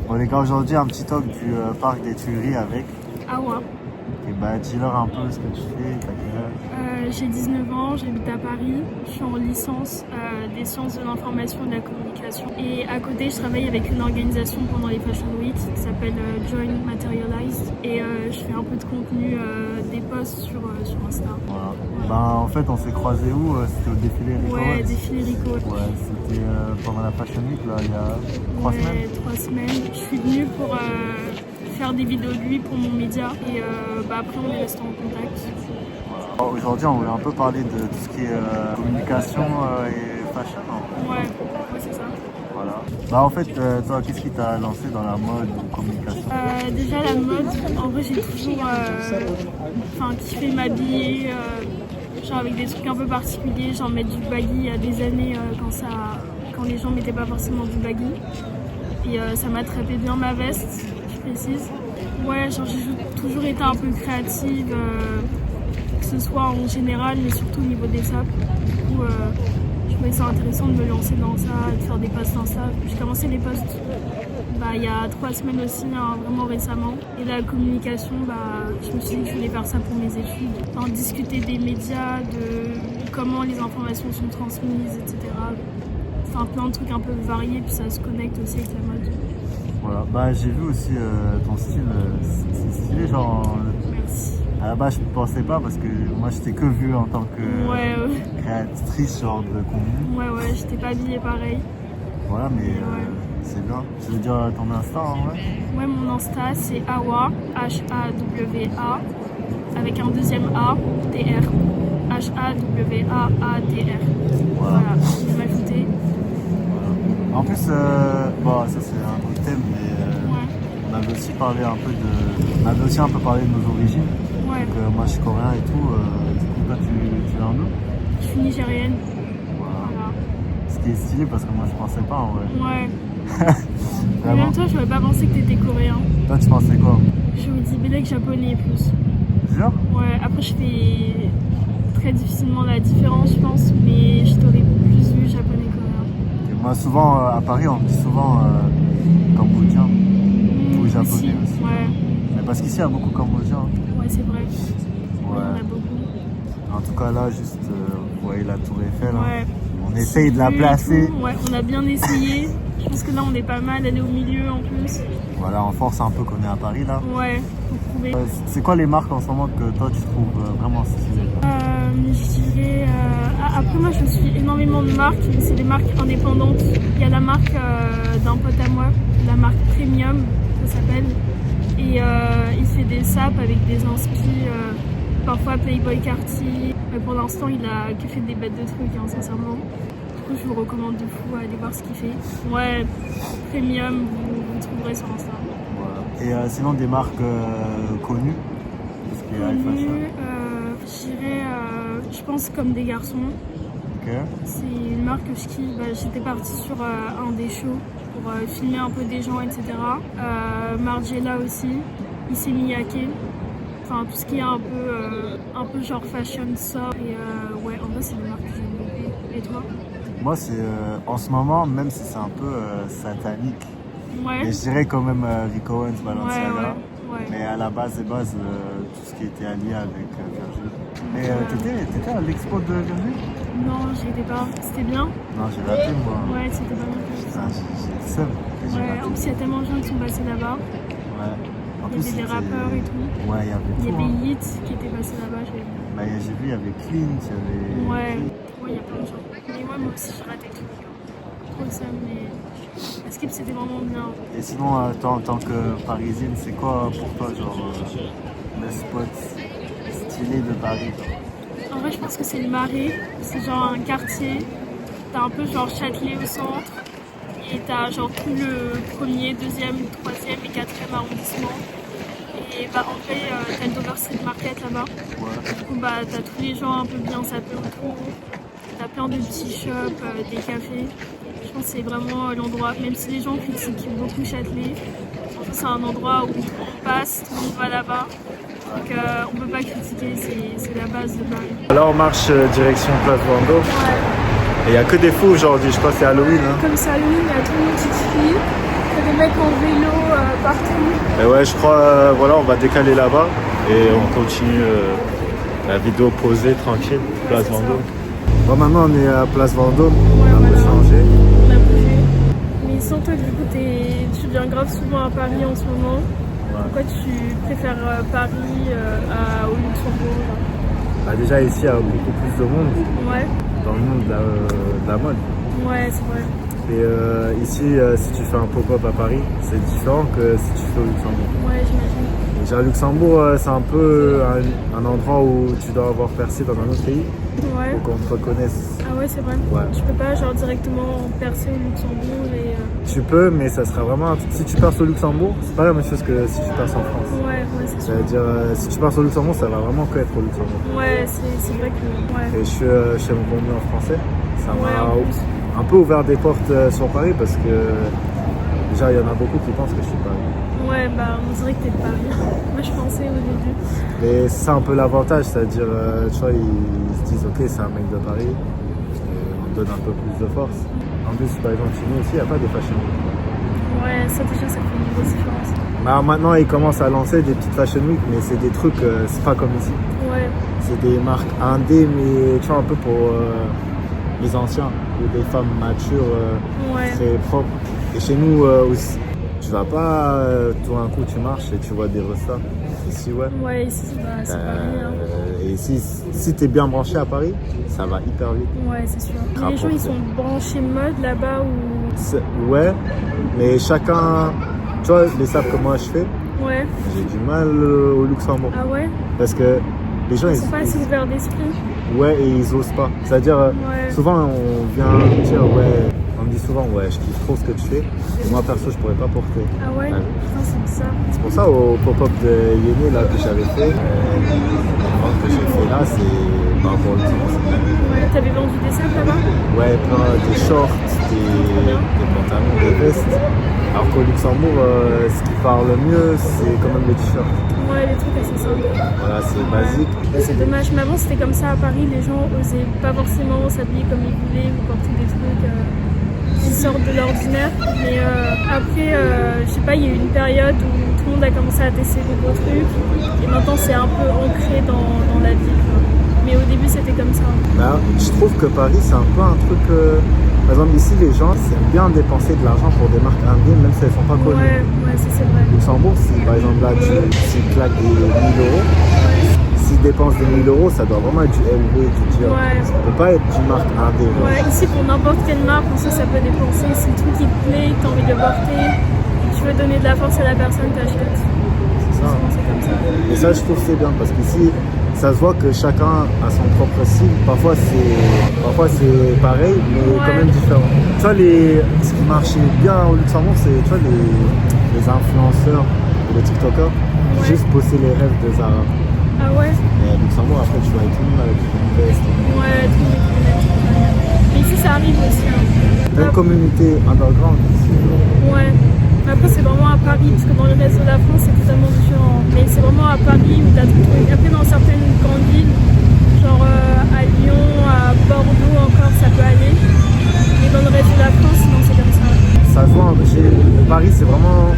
Bon les gars, aujourd'hui un petit talk du parc des Tuileries avec. Ah ouais. Et bah dis-leur un peu ce que tu fais, t'as quel âge? J'ai 19 ans, j'habite à Paris, je suis en licence des sciences de l'information et de la communication. Et à côté, je travaille avec une organisation pendant les Fashion Week qui s'appelle Join Materialized. Et je fais un peu de contenu, des posts sur Insta. Voilà. Ben en fait on s'est croisés où? C'était au défilé Rico. Ouais, défilé Rico. Ouais, c'était pendant la Fashion Week là, il y a 3 semaines. 3 semaines. Je suis venue pour faire des vidéos de lui pour mon média. Et après on est resté en contact. Aujourd'hui, on voulait un peu parler de tout ce qui est communication et fashion. Ouais, c'est ça. Voilà. Bah en fait, toi, qu'est-ce qui t'a lancé dans la mode ou communication? Déjà la mode, en vrai j'ai toujours kiffé m'habiller, genre avec des trucs un peu particuliers, genre mettre du baggy il y a des années quand les gens mettaient pas forcément du baggy. Et ça m'attrapait bien ma veste, je précise. Ouais, genre j'ai toujours été un peu créative. Que ce soit en général, mais surtout au niveau des sapes. Du coup, je trouvais ça intéressant de me lancer dans ça, de faire des posts Insta. J'ai commencé les posts il y a 3 semaines aussi, vraiment récemment. Et la communication, je me suis dit que je voulais faire ça pour mes études. Discuter des médias, de comment les informations sont transmises, etc. Enfin, plein de trucs un peu variés, puis ça se connecte aussi avec la mode. Voilà, j'ai vu aussi ton style, c'est stylé, genre. Merci. À la base, je ne pensais pas parce que moi, je t'ai que vu en tant que créatrice genre de contenu. Ouais, je t'ai pas habillée pareil. Voilà, mais c'est bien. Tu veux dire ton Insta, en vrai? Ouais, mon Insta, c'est Hawa, H-A-W-A, avec un deuxième A, T-R. H-A-W-A-A-T-R. Voilà, je vais m'ajouter. Voilà. En plus, ça c'est un autre thème, mais on avait aussi parlé un peu on avait aussi un peu parlé de nos origines. Ouais. Donc, moi je suis coréen et tout, du coup toi tu viens d'où? Je suis nigérienne. Voilà. Ce qui est stylé parce que moi je pensais pas en vrai. Ouais. Mais même toi, j'aurais pas pensé que t'étais coréen. Toi tu pensais quoi? Je me dis Belek japonais plus. Jure? Ouais, après je fais très difficilement la différence je pense, mais je t'aurais plus vu japonais-coréen. Et moi souvent à Paris on me dit souvent cambodgien ou japonais aussi. Ouais. Mais parce qu'ici il y a beaucoup cambodgiens. Ouais, c'est vrai. Ouais. Il y en a beaucoup. En tout cas là juste vous voyez la tour Eiffel. Ouais. On essaye de la placer. Ouais, on a bien essayé. Je pense que là on est pas mal, elle est au milieu en plus. Voilà, on force un peu qu'on est à Paris là. Ouais, faut prouver. C'est quoi les marques en ce moment que toi tu trouves vraiment stylées? Je dirais. Après, moi je suis énormément de marques, mais c'est des marques indépendantes. Il y a la marque d'un pote à moi, la marque Premium, ça s'appelle. Et il fait des sapes avec des inspi, parfois Playboy Cartier. Mais pour l'instant, il a que fait des bêtes de trucs, sincèrement. Du coup, je vous recommande de fou à aller voir ce qu'il fait. Ouais, Premium, vous trouverez sur Insta. Voilà. Et sinon, des marques connues? Parce qu'il y a high fashion. Je dirais, je pense comme des garçons. Ok. C'est une marque que je kiffe. J'étais partie sur un des shows pour filmer un peu des gens, etc. Margiela aussi, Issey Miyake. Enfin, tout ce qui est un peu genre fashion sort. Et ouais, en vrai, c'est une marque que j'aime beaucoup. Et toi? Moi, c'est en ce moment, même si c'est un peu satanique, Ouais. mais je dirais quand même Rick Owens, Balenciaga. Ouais. Mais à la base tout ce qui était allié avec Virgil. Mais t'étais à l'expo de Virgil? Non, j'y étais pas. C'était bien? Non, j'ai raté moi. Ouais, c'était pas bien. Putain, j'ai le seum. Ouais, en plus, il y a tellement de gens qui sont passés là-bas. Ouais. En Il y plus, avait des rappeurs et tout. Ouais, il y avait tout. Il y avait Yeet qui était passé là-bas, j'ai vu. J'ai vu, il y avait Clint, il y avait. Ouais, il y a plein de gens. Mais moi aussi, j'ai raté le truc. Trop de ça, mais. La skip, c'était vraiment bien. Et sinon, toi, en tant que parisienne, c'est quoi pour toi, genre, le spot stylé de Paris? En vrai, je pense que c'est le Marais. C'est genre un quartier. T'as un peu genre Châtelet au centre. Et t'as genre tout le 1er, 2e, 3e et 4e arrondissement. Et en vrai, t'as le Dover Street Market là-bas. Ouais. Du coup, t'as tous les gens un peu bien sapés autour. T'as plein de petits shops, des cafés. Je pense que c'est vraiment l'endroit, même si les gens critiquent beaucoup Châtelet, c'est un endroit où on passe, tout le monde va là-bas. Donc on peut pas critiquer, c'est la base de Paris. Là on marche direction Place Vendôme. Ouais. Et il n'y a que des fous aujourd'hui, je crois que c'est Halloween. Hein. Comme c'est Halloween, il y a tout le monde qui crie. y a des mecs en vélo partout. Et ouais, je crois, voilà, on va décaler là-bas et on continue la vidéo posée, tranquille, place c'est Vendôme. Bon, maintenant on est à place Vendôme, Ouais, on a un peu voilà. changé. On a bougé. Mais sans toi, du coup, tu viens grave souvent à Paris en ce moment. Ouais. Pourquoi tu préfères Paris au Luxembourg là? Bah, déjà ici, il y a beaucoup plus de monde Ouais, dans le monde de la mode. ouais, c'est vrai. Et ici, si tu fais un pop-up à Paris, c'est différent que si tu fais au Luxembourg. Ouais, j'imagine. Déjà, Luxembourg, c'est un peu un endroit où tu dois avoir percé dans un autre pays Ouais. pour qu'on te reconnaisse. Ah ouais, c'est vrai. Ouais. Tu peux pas genre directement percer au Luxembourg et... Tu peux, mais ça sera vraiment... Si tu perces au Luxembourg, c'est pas la même chose que si tu perces en France. Ouais, c'est sûr. C'est-à-dire, si tu perces au Luxembourg, ça va vraiment que être au Luxembourg. Ouais, c'est vrai que... Ouais. Et je suis chez mon compagnon en français. Ça Ouais, m'a en plus. un peu ouvert des portes sur Paris parce que déjà, il y en a beaucoup qui pensent que je suis de Paris. Ouais, bah on dirait que t'es de Paris. Moi je pensais au début. Mais c'est un peu l'avantage, c'est-à-dire, tu vois, ils se disent, ok, c'est un mec de Paris, on donne un peu plus de force. En plus, par exemple, chez nous aussi, il n'y a pas de fashion week. Ouais, ça déjà ça fait une grosse différence. Bah, maintenant, ils commencent à lancer des petites fashion week, mais c'est des trucs, c'est pas comme ici. Ouais, C'est des marques indé, mais tu vois, un peu pour les anciens, ou des femmes matures, ouais. très propres. Et chez nous aussi, tu vas pas, tout d'un coup, tu marches et tu vois des restas. Ici, ouais. Ouais, ici bah, c'est Paris. Hein. Et si t'es bien branché à Paris, ça va hyper vite. Ouais, c'est sûr. Mais les Rapport, gens ils c'est- sont branchés mode là-bas ou. Ouais, mais chacun, tu vois, les sapes que moi je fais, Ouais. j'ai du mal au Luxembourg. Ah ouais? Parce que les gens, Ils sont pas assez ouverts d'esprit. ouais, et ils osent pas. C'est-à-dire, Ouais. souvent on vient dire, ouais, on me dit souvent, ouais, je kiffe trop ce que tu fais. Et moi, perso, je pourrais pas porter. Ah ouais? Ouais. Putain, c'est bizarre. C'est pour ça, au pop-up de Yéné, là, que j'avais fait, que j'ai fait là, c'est par rapport au Luxembourg. Ouais, t'avais vendu des sacs là-bas? Ouais, plein des shorts, des pantalons, des vestes. Alors qu'au Luxembourg, ce qui parle le mieux, c'est quand même les t-shirts. Ouais, les trucs assez simples. Voilà, c'est basique. C'est dommage, mais avant c'était comme ça à Paris, les gens osaient pas forcément s'habiller comme ils voulaient ou porter des trucs qui sortent de l'ordinaire. Mais après, je sais pas, il y a eu une période où tout le monde a commencé à tester de beaux trucs et maintenant c'est un peu ancré dans la vie. Quoi. Mais au début c'était comme ça. Bah, je trouve que Paris, c'est un peu un truc. Par exemple, ici, les gens aiment bien dépenser de l'argent pour des marques indé, même si elles sont pas connues. Ouais, ça c'est vrai. Luxembourg, si par exemple là, tu claques des 1000 euros, s'ils dépensent des 1000 euros, ça doit vraiment être du LV, du Dior. Ouais. Ça peut pas être une marque indé. Ouais, ici pour n'importe quelle marque, on sait ça peut dépenser. Si le truc qui te plaît, que t'as envie de le porter, et que tu veux donner de la force à la personne, t'achètes. C'est ça. Souvent, c'est comme ça. Et ça, je trouve que c'est bien parce qu'ici, ça se voit que chacun a son propre style. Parfois c'est pareil, mais quand même différent. Tu vois, ce qui marchait bien au Luxembourg, c'est tu vois, les influenceurs, les TikTokers, Ouais. juste poster les rêves de Zara. Ah ouais? Et à Luxembourg, après, tu vois tout le monde avec une veste. Ouais, tout le monde connaît. Mais ici ça arrive aussi. Hein. T'as une communauté underground ici. Ouais. Mais après c'est vraiment à Paris, parce que dans le reste de la France c'est totalement différent. Mais c'est vraiment à Paris où t'as tout le truc. Après dans certaines grandes villes, genre à Lyon, à Bordeaux encore ça peut aller. Mais dans le reste de la France, non c'est comme ça. Ça se voit, Paris, c'est vraiment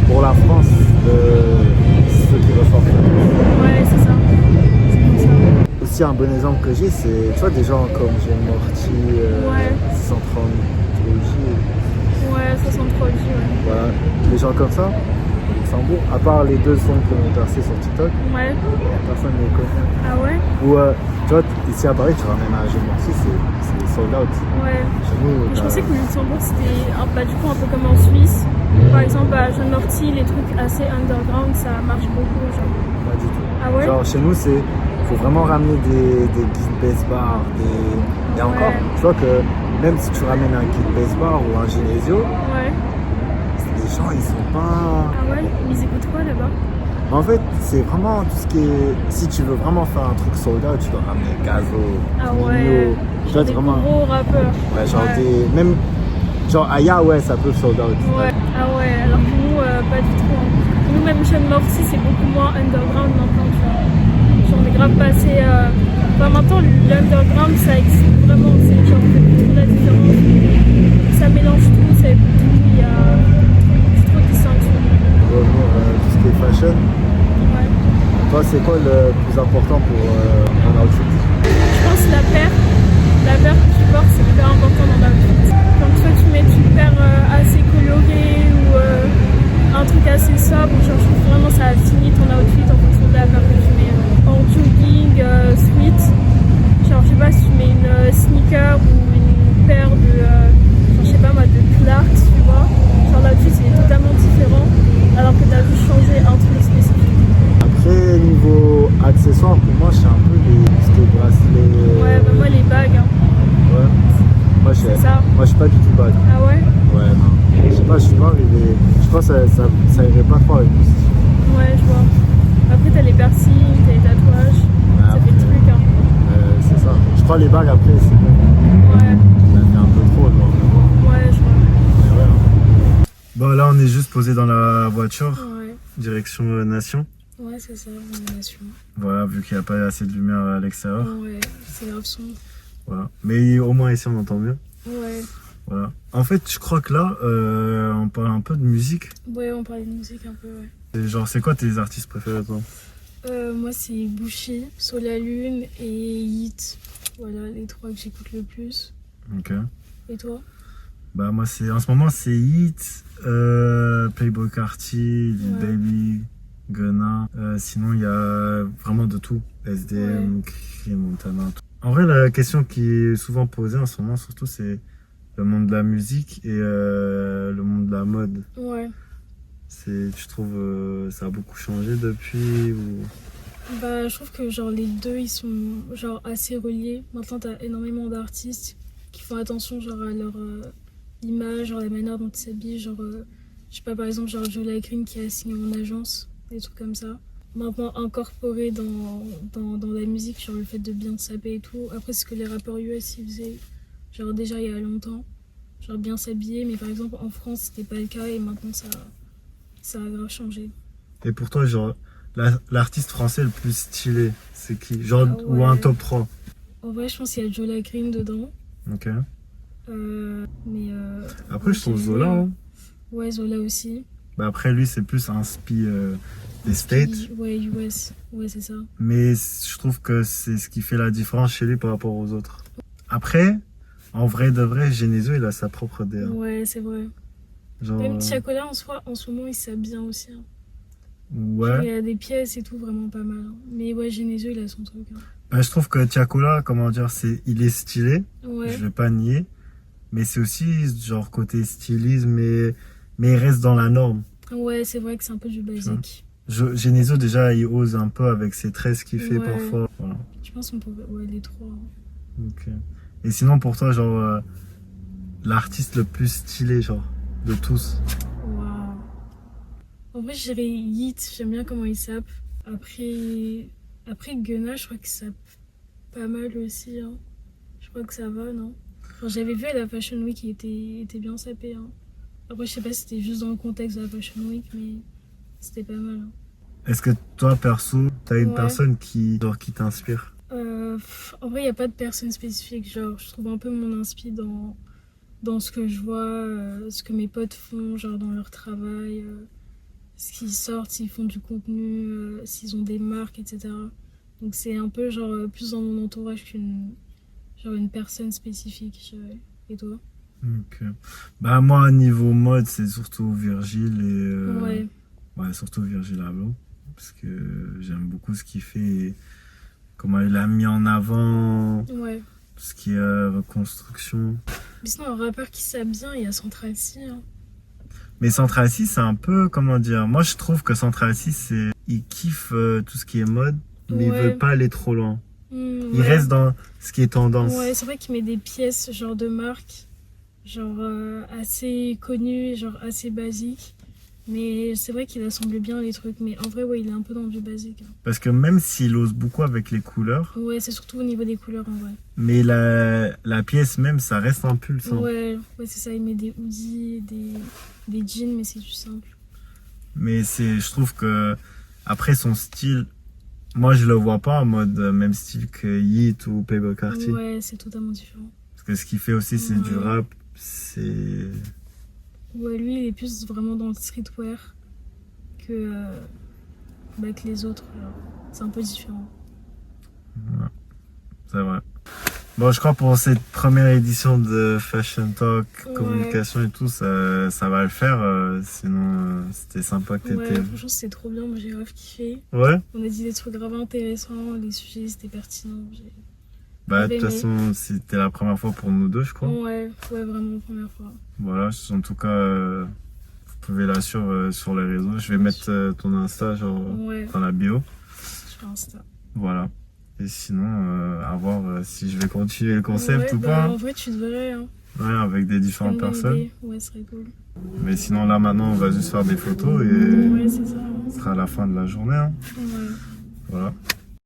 pour la France ceux qui ressortent. Ouais, c'est ça. C'est comme ça. Aussi, un bon exemple que j'ai, c'est tu vois, des gens comme Jane Morty, Ouais. 130 Ouais, 63 J, ouais. voilà, des gens comme ça, au Luxembourg, à part les deux sons qui ont percé sur TikTok, Ouais. personne ne les connaît. Ah ouais? Ou tu vois, ici à Paris, tu ramènes un Jane Morty, c'est sold out. Ouais. Chez nous, Je pensais que le Luxembourg c'était du coup un peu comme en Suisse. Par exemple à Jean Morty, les trucs assez underground ça marche beaucoup. Genre. pas du tout. Ah ouais? Genre chez nous, faut vraiment ramener des guides base bar, et encore, tu vois que même si tu ramènes un guide base bar ou un Genesio, Ouais. les gens ils sont pas. Ah ouais? Mais ils écoutent quoi là-bas? En fait, c'est vraiment tout ce qui est. Si tu veux vraiment faire un truc sold out, tu dois ramener Gazo, Ah Nino. ouais. Tu vois, Des vraiment. gros rappeurs. Ouais, genre Ouais. des. Même. Genre Aya, ouais, ça peut sold out. Ouais. Ah ouais, alors que nous, pas du tout. Hein. Nous, même Sean Morty, c'est beaucoup moins underground maintenant, tu vois. Genre, on est grave passé. Enfin, maintenant, l'underground, ça existe vraiment. C'est genre, on fait plus trop la différence. Ça mélange tout, ça écoute tout. Il y a fashion. Ouais. Toi, c'est quoi le plus important pour un outfit? Je pense que la paire que tu portes, c'est hyper important dans l'outfit. Quand toi tu mets une paire assez colorée ou un truc assez sobre, genre, je trouve vraiment ça finit ton outfit en fonction de la paire que tu mets. En jogging, sweat, genre je sais pas si tu mets une sneaker ou une paire de, je sais pas moi, de Clarks, tu vois. Genre l'outfit c'est totalement différent alors que t'as juste changé un truc spécifique. Après, niveau accessoires, pour moi, c'est un peu les bracelets. Ouais, bah moi les bagues, hein. Ouais. C'est ça. Moi, je suis pas du tout bague. Ah ouais? Ouais, non. Je sais pas, je suis pas arrivé. Je pense que ça irait pas trop avec moi. Ouais, je vois. Après, t'as les piercings, t'as les tatouages. Ouais, Ça fait le truc, hein. c'est ça. Je crois les bagues après, c'est bon. Ouais, Ça fait un peu trop, genre. ouais, je vois. Mais ouais, hein. Bon, là, on est juste posé dans la voiture, Ouais, direction Nation. ouais, c'est ça, on est nation. Voilà, vu qu'il n'y a pas assez de lumière à l'extérieur. Ouais, c'est grave son. Voilà. Mais au moins ici, on entend mieux. Ouais. Voilà. En fait, je crois que là, on parle un peu de musique. Ouais, on parlait de musique un peu, ouais. Et genre, c'est quoi tes artistes préférés, toi? Moi, c'est Bouchy, Solalune et Hit. Voilà, les trois que j'écoute le plus. Ok. Et toi? Bah, moi, en ce moment, c'est Hit, Playboi Carti, Lil Ouais. Baby, Gunna. Sinon, il y a vraiment de tout. SDM, Cri, Montana. Tout. En vrai, la question qui est souvent posée en ce moment, surtout, c'est le monde de la musique et le monde de la mode. Ouais. Tu trouves ça a beaucoup changé depuis ou... Bah, je trouve que genre les deux ils sont genre assez reliés. Maintenant, t'as énormément d'artistes qui font attention genre à leur image, genre la manière dont ils s'habillent, genre je sais pas, par exemple genre Joe Green qui a signé en agence, des trucs comme ça. Maintenant incorporé dans la musique, genre le fait de bien s'habiller et tout. Après, c'est ce que les rappeurs US ils faisaient genre déjà il y a longtemps, genre bien s'habiller, mais par exemple en France c'était pas le cas et maintenant ça a grave changé. Et pour toi, genre, l'artiste français le plus stylé, c'est qui? Genre, Ah ou un ouais. top 3? En vrai, je pense qu'il y a Joe Green dedans. Ok. Mais Après, je trouve j'ai Zola, vu, hein. Ouais, Zola aussi. Bah après, lui, c'est plus un spi des States. Ouais, US. Ouais, c'est ça. Mais je trouve que c'est ce qui fait la différence chez lui par rapport aux autres. Après, en vrai de vrai, Genesio, il a sa propre DA. Ouais, c'est vrai. Genre, Même Tiakola, en soi, en ce moment, il s'habille bien aussi, hein. Genre, il ouais. y a des pièces et tout, vraiment pas mal, hein. Mais ouais, Genesio, il a son truc, hein. Bah, je trouve que Tiakola, comment dire, il est stylé. Ouais. Je vais pas nier. Mais c'est aussi, genre, côté stylisme, mais il reste dans la norme. Ouais, c'est vrai que c'est un peu du basique. Genesio, déjà, il ose un peu avec ses tresses qu'il fait Ouais. parfois. Voilà. Je pense qu'on pourrait. Ouais, les trois, hein. Ok. Et sinon, pour toi, genre, l'artiste le plus stylé, genre, de tous. Waouh. En vrai, je dirais Yeet, j'aime bien comment il sape. Après Gunna, je crois que ça pas mal aussi, hein. Je crois que ça va, non? Enfin, j'avais vu à la Fashion Week, il était bien sapé, hein. Après, je sais pas si c'était juste dans le contexte de la Fashion Week, mais c'était pas mal, hein. Est-ce que toi, perso, t'as une Ouais. personne genre, qui t'inspire? En vrai, il n'y a pas de personne spécifique. Genre, je trouve un peu mon inspi dans ce que je vois, ce que mes potes font, genre dans leur travail, ce qu'ils sortent, s'ils font du contenu, s'ils ont des marques, etc. Donc, c'est un peu genre plus dans mon entourage genre une personne spécifique, je dirais. Et toi? Ok. Bah, moi, niveau mode, c'est surtout Virgile Ouais. Ouais, surtout Virgil Abloh. Parce que j'aime beaucoup ce qu'il fait, comment il a mis en avant Ouais. tout ce qui est reconstruction. Mais sinon, un rappeur qui s'habille bien, il y a Central C, hein. Mais Central C, c'est un peu, comment dire, moi je trouve que Central C, il kiffe tout ce qui est mode, mais il Ouais. veut pas aller trop loin. Il Ouais. reste dans ce qui est tendance. Ouais, c'est vrai qu'il met des pièces genre de marque, genre assez connues, genre assez basiques. Mais c'est vrai qu'il assemble bien les trucs. Mais en vrai, ouais, il est un peu dans du basique, hein. Parce que même s'il ose beaucoup avec les couleurs, Ouais, c'est surtout au niveau des couleurs en vrai. mais la pièce même, ça reste un pulse. Hein. Ouais, c'est ça. Il met des hoodies, des jeans, mais c'est du simple. Mais je trouve que après son style, moi je le vois pas en mode même style que Yeet ou Playboi Carti. Ouais, c'est totalement différent. Parce que ce qu'il fait aussi, c'est du Ouais. rap. C'est. Ouais, lui, il est plus vraiment dans le streetwear que avec les autres. C'est un peu différent. Ouais, c'est vrai. Bon, je crois pour cette première édition de Fashion Talk, communication et tout, ça va le faire. Sinon, c'était sympa que Ouais, t'étais. franchement, c'était trop bien. Moi, j'ai grave kiffé. Ouais. On a dit des trucs grave intéressants. Les sujets, c'était pertinent. Bah, de toute façon, c'était la première fois pour nous deux, je crois. Ouais, vraiment la première fois. Voilà, en tout cas, vous pouvez la suivre sur les réseaux. Je vais mettre ton Insta genre, dans la bio. Sur Insta. Voilà. Et sinon, à voir si je vais continuer le concept ou bah, pas. En vrai, tu devrais. Hein. Ouais, avec des différentes personnes. Ouais, ce serait cool. Mais sinon, là, maintenant, on va juste faire des photos et Ouais, c'est ça. ce sera à la fin de la journée. Hein. Ouais. Voilà.